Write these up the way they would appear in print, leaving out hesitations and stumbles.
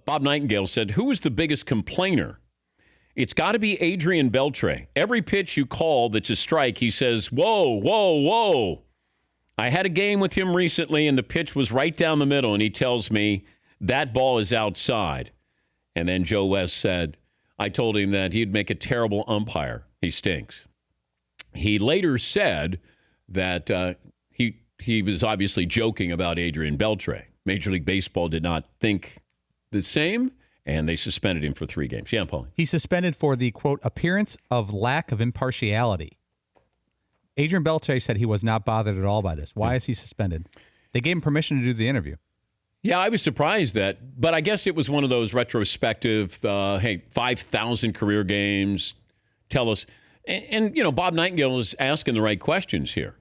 Bob Nightingale said, who was the biggest complainer? It's got to be Adrian Beltre. Every pitch you call that's a strike, he says, whoa, whoa, whoa. I had a game with him recently, and the pitch was right down the middle, and he tells me that ball is outside. And then Joe West said, I told him that he'd make a terrible umpire. He stinks. He later said that he was obviously joking about Adrian Beltre. Major League Baseball did not think the same, and they suspended him for 3 games. Yeah, Paul. He's suspended for the, quote, appearance of lack of impartiality. Adrian Beltre said he was not bothered at all by this. Why is he suspended? They gave him permission to do the interview. Yeah, I was surprised but I guess it was one of those retrospective, 5,000 career games, tell us. And, Bob Nightingale is asking the right questions here.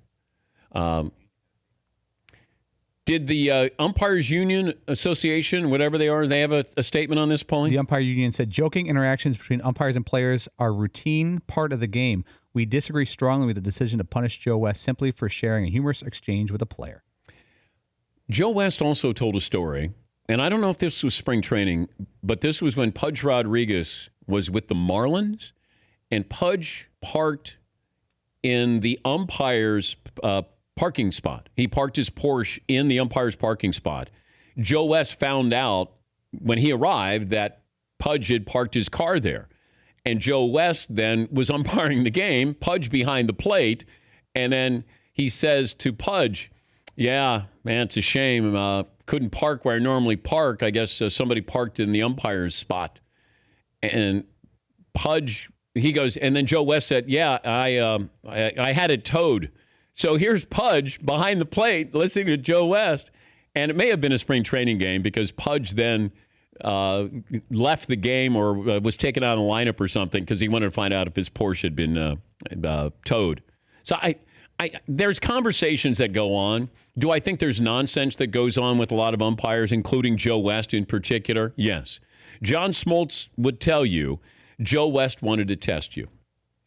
Did the Umpires Union Association, whatever they are, they have a statement on this, Paulie? The Umpire Union said, joking interactions between umpires and players are routine part of the game. We disagree strongly with the decision to punish Joe West simply for sharing a humorous exchange with a player. Joe West also told a story, and I don't know if this was spring training, but this was when Pudge Rodriguez was with the Marlins, and Pudge parked in the umpire's parking spot. He parked his Porsche in the umpire's parking spot. Joe West found out when he arrived that Pudge had parked his car there. And Joe West then was umpiring the game, Pudge behind the plate, and then he says to Pudge, yeah, man, it's a shame. Couldn't park where I normally park. I guess somebody parked in the umpire's spot. And Pudge, he goes, and then Joe West said, yeah, I had it towed. So here's Pudge behind the plate listening to Joe West. And it may have been a spring training game because Pudge then left the game or was taken out of the lineup or something because he wanted to find out if his Porsche had been towed. So there's conversations that go on. Do I think there's nonsense that goes on with a lot of umpires, including Joe West in particular? Yes. John Smoltz would tell you Joe West wanted to test you.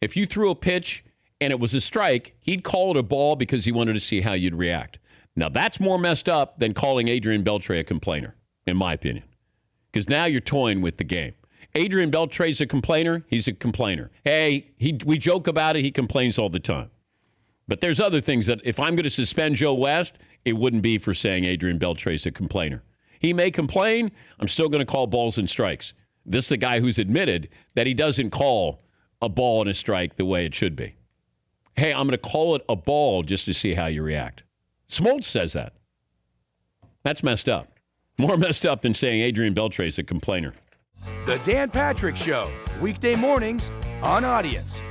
If you threw a pitch and it was a strike, he'd call it a ball because he wanted to see how you'd react. Now, that's more messed up than calling Adrian Beltre a complainer, in my opinion, because now you're toying with the game. Adrian Beltre's a complainer. He's a complainer. Hey, we joke about it. He complains all the time. But there's other things that if I'm going to suspend Joe West, it wouldn't be for saying Adrian Beltre's a complainer. He may complain. I'm still going to call balls and strikes. This is the guy who's admitted that he doesn't call a ball and a strike the way it should be. Hey, I'm going to call it a ball just to see how you react. Smoltz says that. That's messed up. More messed up than saying Adrian Beltre is a complainer. The Dan Patrick Show, weekday mornings on Audience.